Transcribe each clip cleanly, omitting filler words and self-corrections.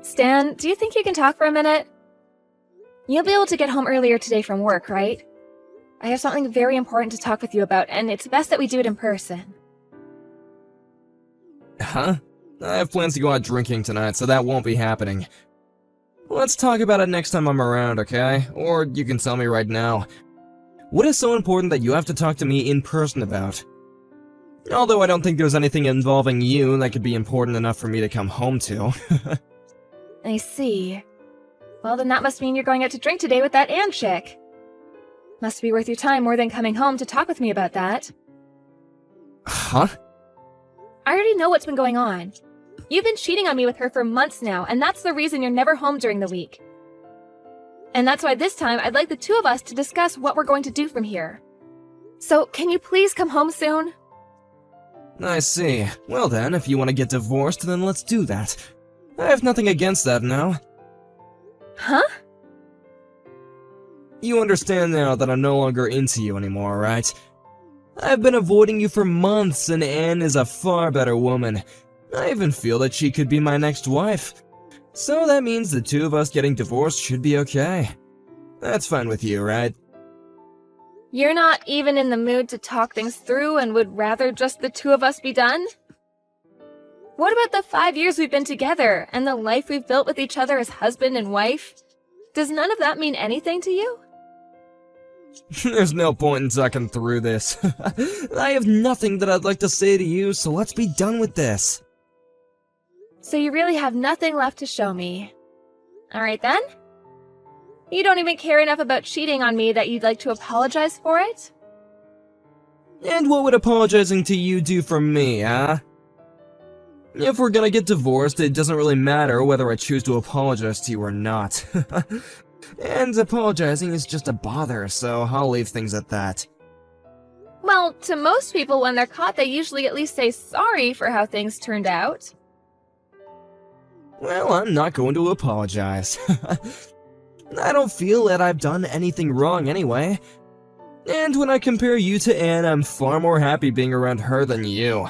Stan, do you think you can talk for a minute? You'll be able to get home earlier today from work, right? I have something very important to talk with you about, and it's best that we do it in person. Huh? I have plans to go out drinking tonight, so that won't be happening. Let's talk about it next time I'm around, okay? Or you can tell me right now. What is so important that you have to talk to me in person about? Although I don't think there's anything involving you that could be important enough for me to come home to. I see. Well, then that must mean you're going out to drink today with that Anne chick. Must be worth your time more than coming home to talk with me about that. Huh? I already know what's been going on. You've been cheating on me with her for months now, and that's the reason you're never home during the week. And that's why this time I'd like the two of us to discuss what we're going to do from here. So, can you please come home soon? I see. Well then, if you want to get divorced, then let's do that. I have nothing against that now. Huh? You understand now that I'm no longer into you anymore, right? I've been avoiding you for months, and Anne is a far better woman. I even feel that she could be my next wife. So that means the two of us getting divorced should be okay. That's fine with you, right? You're not even in the mood to talk things through and would rather just the two of us be done? What about the 5 years we've been together, and the life we've built with each other as husband and wife? Does none of that mean anything to you? There's no point in talking through this. I have nothing that I'd like to say to you, so let's be done with this. So you really have nothing left to show me. Alright then? You don't even care enough about cheating on me that you'd like to apologize for it? And what would apologizing to you do for me, huh? If we're gonna get divorced, it doesn't really matter whether I choose to apologize to you or not. And apologizing is just a bother, so I'll leave things at that. Well, to most people when they're caught, they usually at least say sorry for how things turned out. Well, I'm not going to apologize. I don't feel that I've done anything wrong anyway. And when I compare you to Anne, I'm far more happy being around her than you.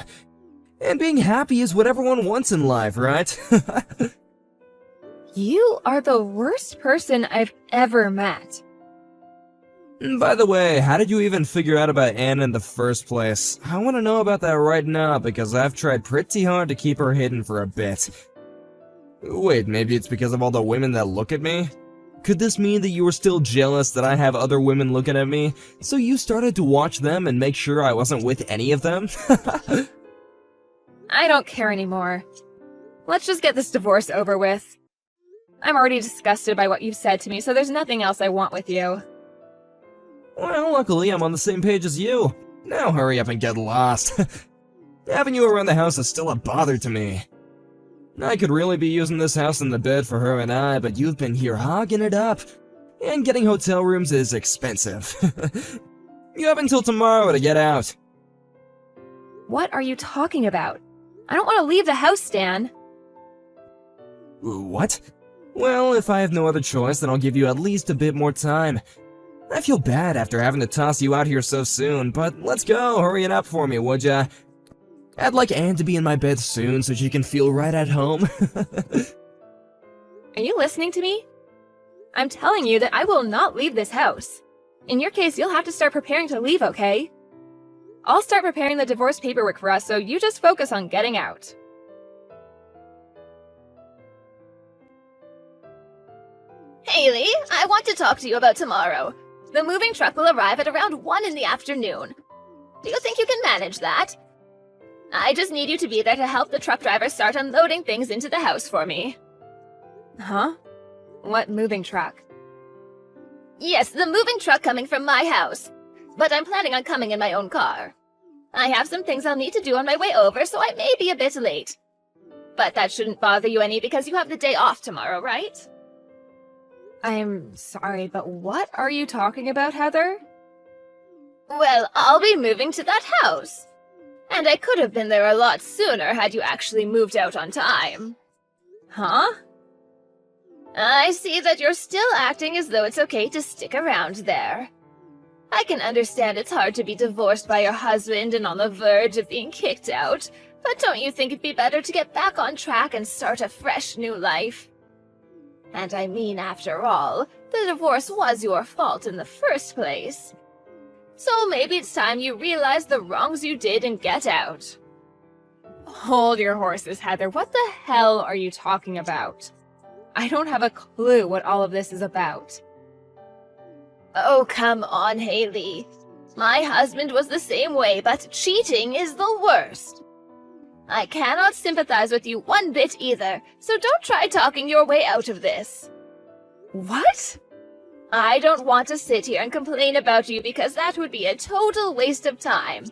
And being happy is what everyone wants in life, right? You are the worst person I've ever met. By the way, how did you even figure out about Anne in the first place? I want to know about that right now because I've tried pretty hard to keep her hidden for a bit. Wait, maybe it's because of all the women that look at me? Could this mean that you were still jealous that I have other women looking at me, so you started to watch them and make sure I wasn't with any of them? I don't care anymore. Let's just get this divorce over with. I'm already disgusted by what you've said to me, so there's nothing else I want with you. Well, luckily I'm on the same page as you. Now hurry up and get lost. Having you around the house is still a bother to me. I could really be using this house and the bed for her and I, but you've been here hogging it up. And getting hotel rooms is expensive. You have until tomorrow to get out. What are you talking about? I don't want to leave the house, Stan. What? Well, if I have no other choice, then I'll give you at least a bit more time. I feel bad after having to toss you out here so soon, but let's go, hurry it up for me, would ya? I'd like Anne to be in my bed soon so she can feel right at home. Are you listening to me? I'm telling you that I will not leave this house. In your case, you'll have to start preparing to leave, okay? I'll start preparing the divorce paperwork for us, so you just focus on getting out. Haley, I want to talk to you about tomorrow. The moving truck will arrive at around 1 in the afternoon. Do you think you can manage that? I just need you to be there to help the truck driver start unloading things into the house for me. Huh? What moving truck? Yes, the moving truck coming from my house. But I'm planning on coming in my own car. I have some things I'll need to do on my way over, so I may be a bit late. But that shouldn't bother you any because you have the day off tomorrow, right? I'm sorry, but what are you talking about, Heather? Well, I'll be moving to that house. And I could have been there a lot sooner had you actually moved out on time. Huh? I see that you're still acting as though it's okay to stick around there. I can understand it's hard to be divorced by your husband and on the verge of being kicked out, but don't you think it'd be better to get back on track and start a fresh new life? And I mean, after all, the divorce was your fault in the first place. So maybe it's time you realize the wrongs you did and get out. Hold your horses, Heather. What the hell are you talking about? I don't have a clue what all of this is about. Oh, come on, Haley. My husband was the same way, but cheating is the worst. I cannot sympathize with you one bit either, so don't try talking your way out of this. What? I don't want to sit here and complain about you because that would be a total waste of time.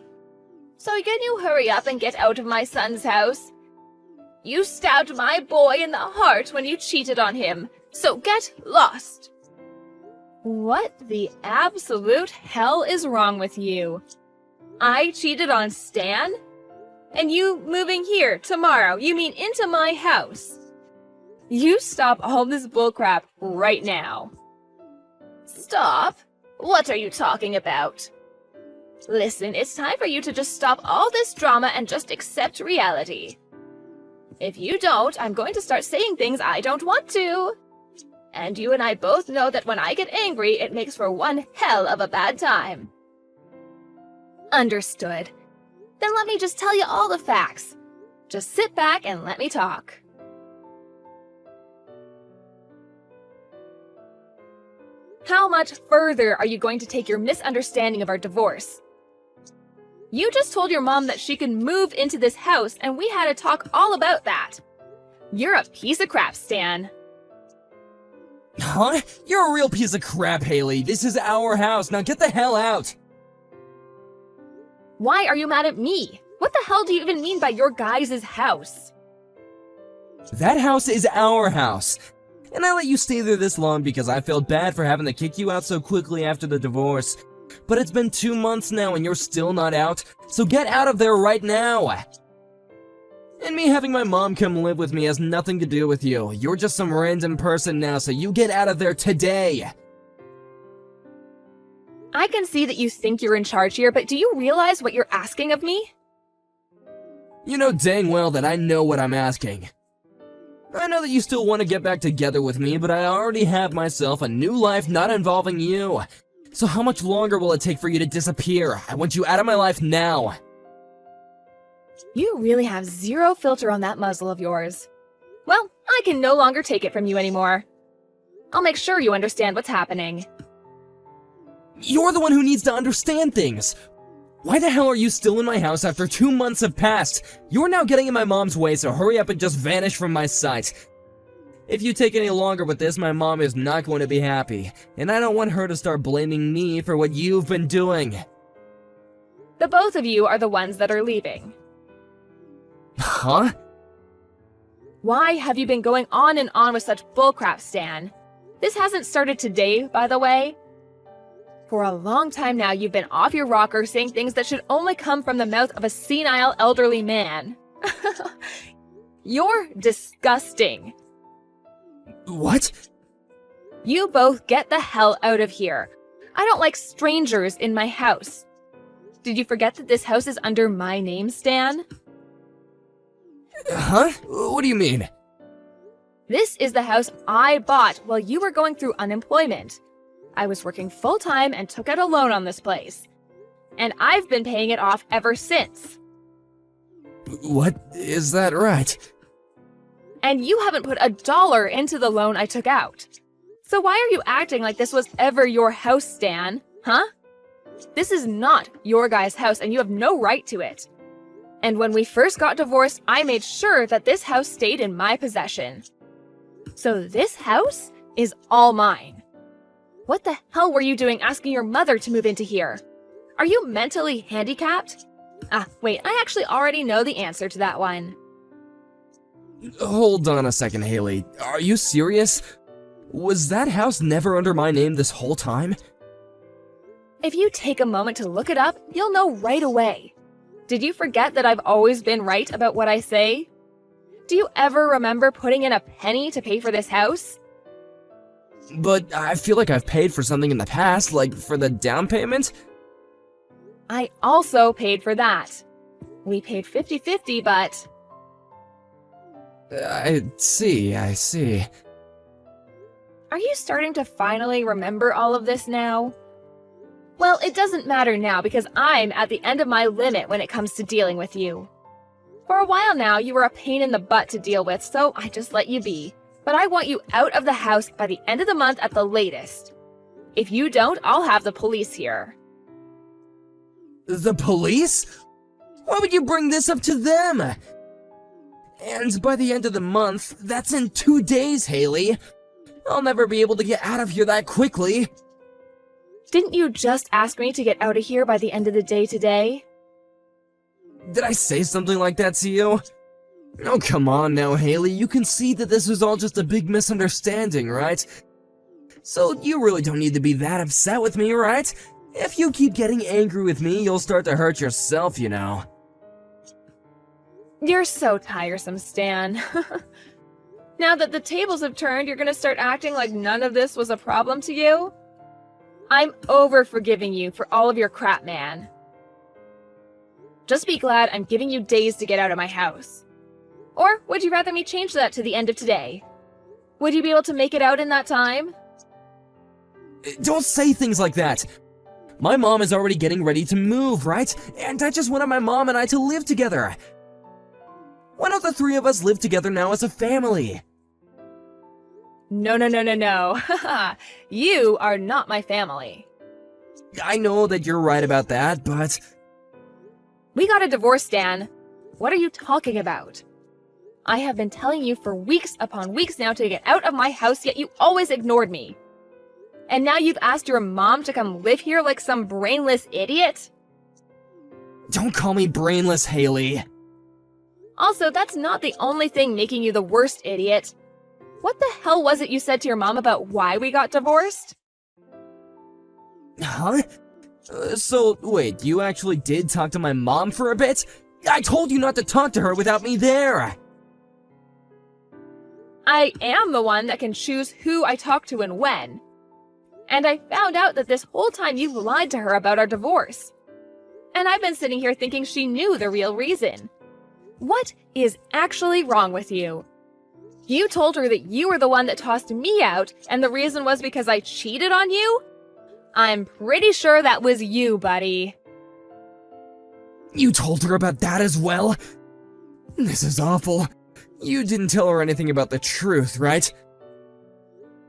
So can you hurry up and get out of my son's house? You stabbed my boy in the heart when you cheated on him, so get lost. What the absolute hell is wrong with you? I cheated on Stan? And you moving here tomorrow, you mean into my house? You stop all this bullcrap right now. Stop? What are you talking about? Listen, it's time for you to just stop all this drama and just accept reality. If you don't, I'm going to start saying things I don't want to. And you and I both know that when I get angry, it makes for one hell of a bad time. Understood. Then let me just tell you all the facts. Just sit back and let me talk. How much further are you going to take your misunderstanding of our divorce? You just told your mom that she can move into this house, and we had a talk all about that. You're a piece of crap, Stan. Huh? You're a real piece of crap, Haley. This is our house. Now get the hell out. Why are you mad at me? What the hell do you even mean by your guys' house? That house is our house. And I let you stay there this long because I felt bad for having to kick you out so quickly after the divorce. But it's been 2 months now and you're still not out, so get out of there right now! And me having my mom come live with me has nothing to do with you. You're just some random person now, so you get out of there today! I can see that you think you're in charge here, but do you realize what you're asking of me? You know dang well that I know what I'm asking. I know that you still want to get back together with me, but I already have myself a new life not involving you. So how much longer will it take for you to disappear? I want you out of my life now. You really have zero filter on that muzzle of yours. Well, I can no longer take it from you anymore. I'll make sure you understand what's happening. You're the one who needs to understand things. Why the hell are you still in my house after 2 months have passed? You're now getting in my mom's way, so hurry up and just vanish from my sight. If you take any longer with this, my mom is not going to be happy, and I don't want her to start blaming me for what you've been doing. The both of you are the ones that are leaving. Huh? Why have you been going on and on with such bullcrap, Stan? This hasn't started today, by the way. For a long time now, you've been off your rocker saying things that should only come from the mouth of a senile elderly man. You're disgusting. What? You both get the hell out of here. I don't like strangers in my house. Did you forget that this house is under my name, Stan? Huh? What do you mean? This is the house I bought while you were going through unemployment. I was working full-time and took out a loan on this place. And I've been paying it off ever since. What? Is that right? And you haven't put $1 into the loan I took out. So why are you acting like this was ever your house, Stan? Huh? This is not your guy's house and you have no right to it. And when we first got divorced, I made sure that this house stayed in my possession. So this house is all mine. What the hell were you doing asking your mother to move into here? Are you mentally handicapped? Ah, wait, I actually already know the answer to that one. Hold on a second, Haley. Are you serious? Was that house never under my name this whole time? If you take a moment to look it up, you'll know right away. Did you forget that I've always been right about what I say? Do you ever remember putting in a penny to pay for this house? But I feel like I've paid for something in the past, like for the down payment? I also paid for that. We paid 50-50, but... I see. Are you starting to finally remember all of this now? Well, it doesn't matter now because I'm at the end of my limit when it comes to dealing with you. For a while now, you were a pain in the butt to deal with, so I just let you be. But I want you out of the house by the end of the month at the latest. If you don't, I'll have the police here. The police? Why would you bring this up to them? And by the end of the month, that's in 2 days, Haley. I'll never be able to get out of here that quickly. Didn't you just ask me to get out of here by the end of the day today? Did I say something like that to you? Oh, come on now, Haley. You can see that this was all just a big misunderstanding, right? So you really don't need to be that upset with me, right? If you keep getting angry with me, you'll start to hurt yourself, you know. You're so tiresome, Stan. Now that the tables have turned, you're gonna start acting like none of this was a problem to you? I'm over forgiving you for all of your crap, man. Just be glad I'm giving you days to get out of my house. Or would you rather me change that to the end of today? Would you be able to make it out in that time? Don't say things like that. My mom is already getting ready to move, right? And I just wanted my mom and I to live together. Why don't the three of us live together now as a family? No. You are not my family. I know that you're right about that, but... We got a divorce, Stan. What are you talking about? I have been telling you for weeks upon weeks now to get out of my house, yet you always ignored me. And now you've asked your mom to come live here like some brainless idiot? Don't call me brainless, Haley. Also, that's not the only thing making you the worst idiot. What the hell was it you said to your mom about why we got divorced? Huh? So, wait, you actually did talk to my mom for a bit? I told you not to talk to her without me there! I am the one that can choose who I talk to and when. And I found out that this whole time you've lied to her about our divorce. And I've been sitting here thinking she knew the real reason. What is actually wrong with you? You told her that you were the one that tossed me out, and the reason was because I cheated on you? I'm pretty sure that was you, buddy. You told her about that as well? This is awful. You didn't tell her anything about the truth, right?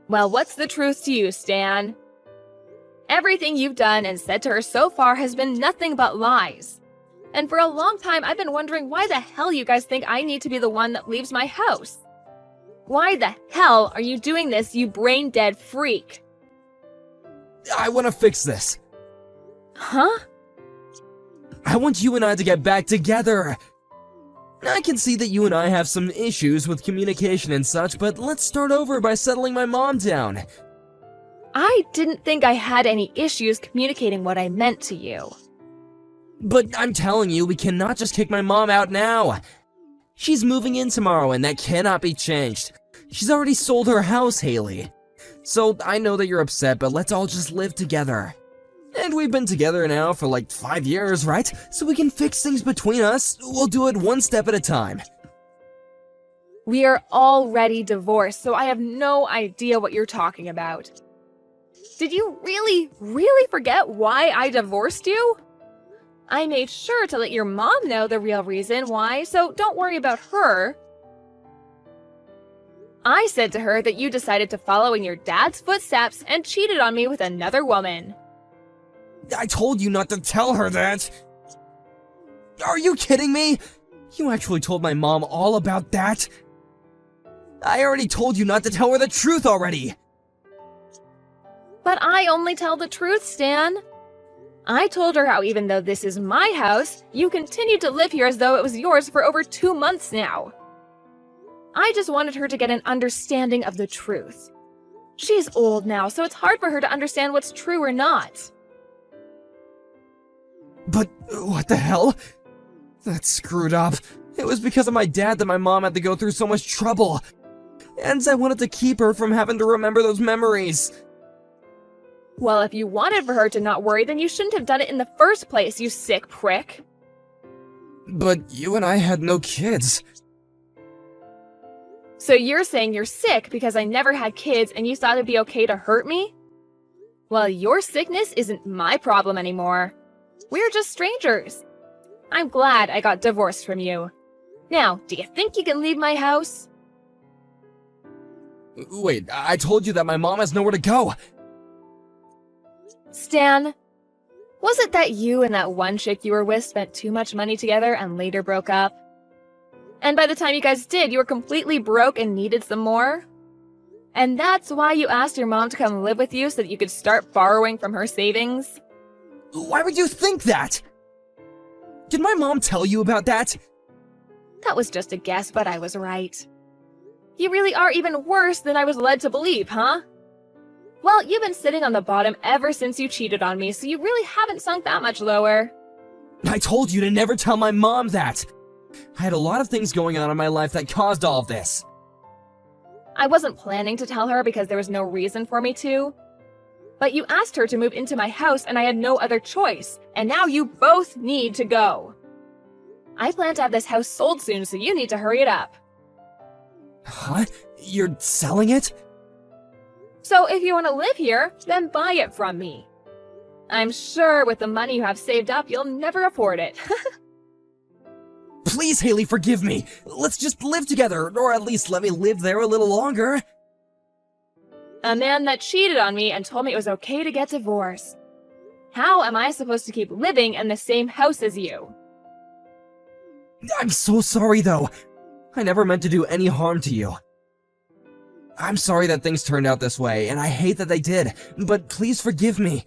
Well, what's the truth to you, Stan? Everything you've done and said to her so far has been nothing but lies. And for a long time, I've been wondering why the hell you guys think I need to be the one that leaves my house. Why the hell are you doing this, you brain-dead freak? I want to fix this. Huh? I want you and I to get back together. I can see that you and I have some issues with communication and such, but let's start over by settling my mom down. I didn't think I had any issues communicating what I meant to you. But I'm telling you, we cannot just kick my mom out now. She's moving in tomorrow, and that cannot be changed. She's already sold her house, Haley. So I know that you're upset, but let's all just live together. And we've been together now for like 5 years, right? So we can fix things between us. We'll do it one step at a time. We are already divorced, so I have no idea what you're talking about. Did you really forget why I divorced you? I made sure to let your mom know the real reason why, so don't worry about her. I said to her that you decided to follow in your dad's footsteps and cheated on me with another woman. I told you not to tell her that. Are you kidding me? You actually told my mom all about that? I already told you not to tell her the truth already. But I only tell the truth, Stan. I told her how even though this is my house, you continued to live here as though it was yours for over 2 months now. I just wanted her to get an understanding of the truth. She's old now, so it's hard for her to understand what's true or not. But what the hell? That's screwed up. It was because of my dad that my mom had to go through so much trouble. And I wanted to keep her from having to remember those memories. Well, if you wanted for her to not worry, then you shouldn't have done it in the first place, you sick prick. But you and I had no kids. So you're saying you're sick because I never had kids and you thought it'd be okay to hurt me? Well, your sickness isn't my problem anymore. We're just strangers. I'm glad I got divorced from you. Now, do you think you can leave my house? Wait, I told you that my mom has nowhere to go. Stan, was it that you and that one chick you were with spent too much money together and later broke up? And by the time you guys did, you were completely broke and needed some more? And that's why you asked your mom to come live with you so that you could start borrowing from her savings? Why would you think that? Did my mom tell you about that? That was just a guess, but I was right. You really are even worse than I was led to believe, huh? Well, you've been sitting on the bottom ever since you cheated on me, so you really haven't sunk that much lower. I told you to never tell my mom that. I had a lot of things going on in my life that caused all of this. I wasn't planning to tell her because there was no reason for me to. But you asked her to move into my house and I had no other choice, and now you both need to go. I plan to have this house sold soon, so you need to hurry it up. Huh? You're selling it? So if you want to live here, then buy it from me. I'm sure with the money you have saved up, you'll never afford it. Please, Haley, forgive me. Let's just live together, or at least let me live there a little longer. A man that cheated on me and told me it was okay to get divorced. How am I supposed to keep living in the same house as you? I'm so sorry, though. I never meant to do any harm to you. I'm sorry that things turned out this way, and I hate that they did, but please forgive me.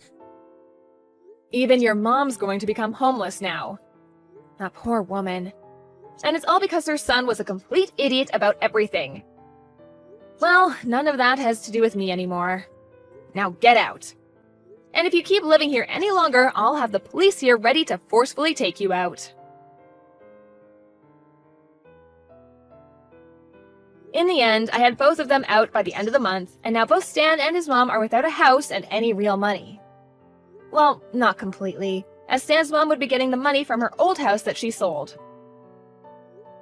Even your mom's going to become homeless now. That poor woman. And it's all because her son was a complete idiot about everything. Well, none of that has to do with me anymore. Now get out. And if you keep living here any longer, I'll have the police here ready to forcefully take you out. In the end, I had both of them out by the end of the month, and now both Stan and his mom are without a house and any real money. Well, not completely, as Stan's mom would be getting the money from her old house that she sold.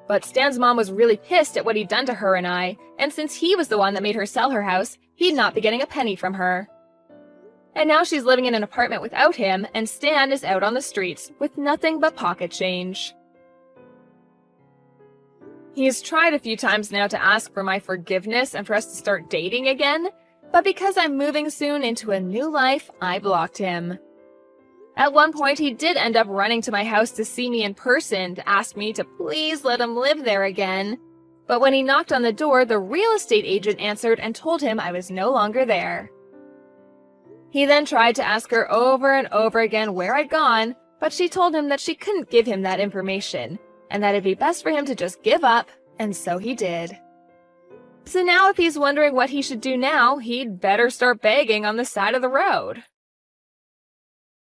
But Stan's mom was really pissed at what he'd done to her and I, and since he was the one that made her sell her house, he'd not be getting a penny from her. And now she's living in an apartment without him, and Stan is out on the streets with nothing but pocket change. He's tried a few times now to ask for my forgiveness and for us to start dating again, but because I'm moving soon into a new life, I blocked him. At one point, he did end up running to my house to see me in person to ask me to please let him live there again. But when he knocked on the door, the real estate agent answered and told him I was no longer there. He then tried to ask her over and over again where I'd gone, but she told him that she couldn't give him that information, and that it'd be best for him to just give up, and so he did. So now if he's wondering what he should do now, he'd better start begging on the side of the road.